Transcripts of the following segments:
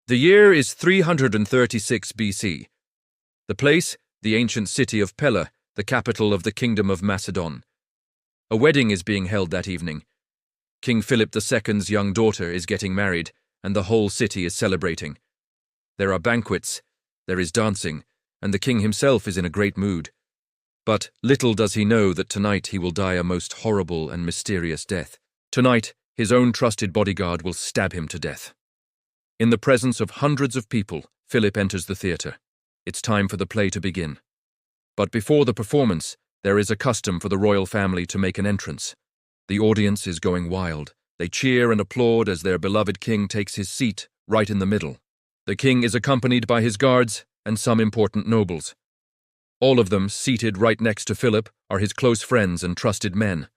The year is 336 BC. The place, the ancient city of Pella, the capital of the Kingdom of Macedon. A wedding is being held that evening. King Philip II's young daughter is getting married, and the whole city is celebrating. There are banquets, there is dancing, and the king himself is in a great mood. But little does he know that tonight he will die a most horrible and mysterious death. Tonight, his own trusted bodyguard will stab him to death. In the presence of hundreds of people, Philip enters the theatre. It's time for the play to begin. But before the performance, there is a custom for the royal family to make an entrance. The audience is going wild. They cheer and applaud as their beloved king takes his seat right in the middle. The king is accompanied by his guards and some important nobles. All of them, seated right next to Philip, are his close friends and trusted men.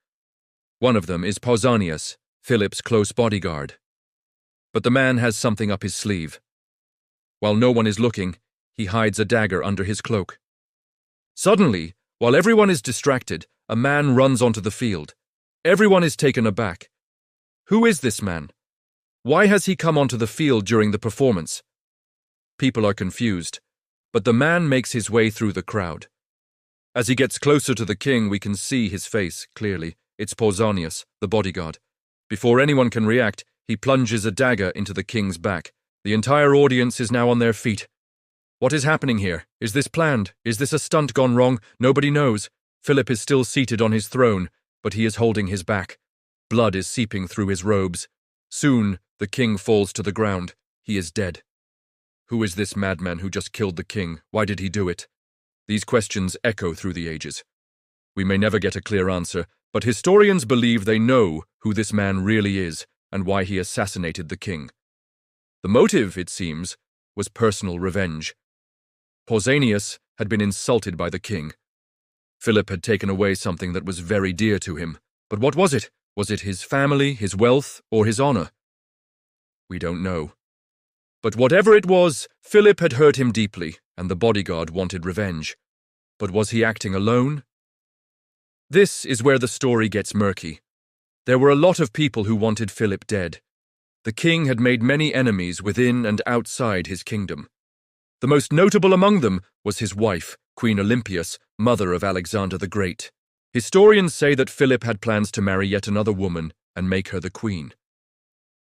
One of them is Pausanias, Philip's close bodyguard. But the man has something up his sleeve. While no one is looking, he hides a dagger under his cloak. Suddenly, while everyone is distracted, a man runs onto the field. Everyone is taken aback. Who is this man? Why has he come onto the field during the performance? People are confused, but the man makes his way through the crowd. As he gets closer to the king, we can see his face clearly. It's Pausanias, the bodyguard. Before anyone can react, he plunges a dagger into the king's back. The entire audience is now on their feet. What is happening here? Is this planned? Is this a stunt gone wrong? Nobody knows. Philip is still seated on his throne, but he is holding his back. Blood is seeping through his robes. Soon, the king falls to the ground. He is dead. Who is this madman who just killed the king? Why did he do it? These questions echo through the ages. We may never get a clear answer, but historians believe they know who this man really is and why he assassinated the king. The motive, it seems, was personal revenge. Pausanias had been insulted by the king. Philip had taken away something that was very dear to him. But what was it? Was it his family, his wealth, or his honor? We don't know. But whatever it was, Philip had hurt him deeply, and the bodyguard wanted revenge. But was he acting alone? This is where the story gets murky. There were a lot of people who wanted Philip dead. The king had made many enemies within and outside his kingdom. The most notable among them was his wife, Queen Olympias, mother of Alexander the Great. Historians say that Philip had plans to marry yet another woman and make her the queen.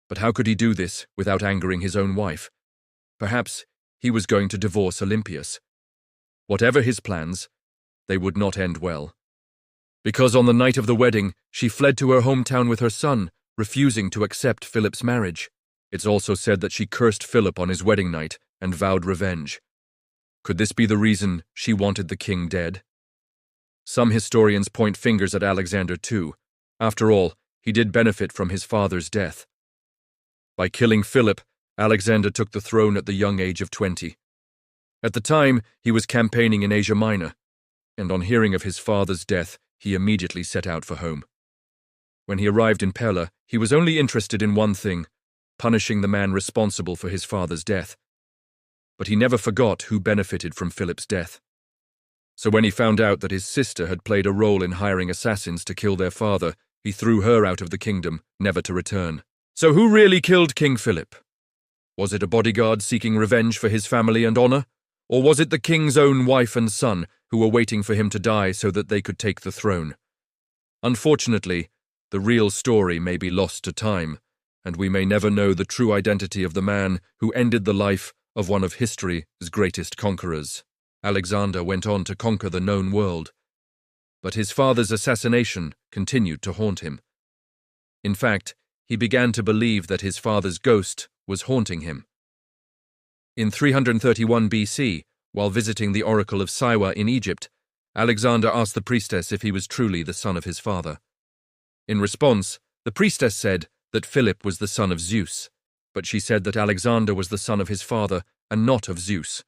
But how could he do this without angering his own wife? Perhaps he was going to divorce Olympias. Whatever his plans, they would not end well. Because on the night of the wedding, she fled to her hometown with her son, refusing to accept Philip's marriage. It's also said that she cursed Philip on his wedding night and vowed revenge. Could this be the reason she wanted the king dead? Some historians point fingers at Alexander too. After all, he did benefit from his father's death. By killing Philip, Alexander took the throne at the young age of 20. At the time, he was campaigning in Asia Minor, and on hearing of his father's death, he immediately set out for home. When he arrived in Pella, he was only interested in one thing: punishing the man responsible for his father's death. But he never forgot who benefited from Philip's death. So when he found out that his sister had played a role in hiring assassins to kill their father, he threw her out of the kingdom, never to return. So who really killed King Philip? Was it a bodyguard seeking revenge for his family and honor? Or was it the king's own wife and son who were waiting for him to die so that they could take the throne? Unfortunately, the real story may be lost to time, and we may never know the true identity of the man who ended the life of one of history's greatest conquerors. Alexander went on to conquer the known world, but his father's assassination continued to haunt him. In fact, he began to believe that his father's ghost was haunting him. In 331 BC, while visiting the oracle of Siwa in Egypt, Alexander asked the priestess if he was truly the son of his father. In response, the priestess said that Philip was the son of Zeus, but she said that Alexander was the son of his father and not of Zeus.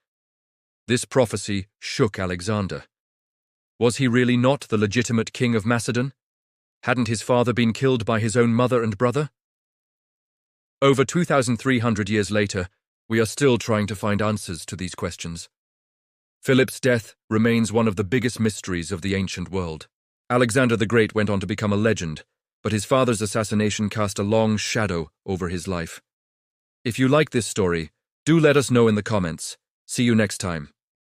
This prophecy shook Alexander. Was he really not the legitimate king of Macedon? Hadn't his father been killed by his own mother and brother? Over 2,300 years later, we are still trying to find answers to these questions. Philip's death remains one of the biggest mysteries of the ancient world. Alexander the Great went on to become a legend, but his father's assassination cast a long shadow over his life. If you like this story, Do let us know in the comments. See you next time.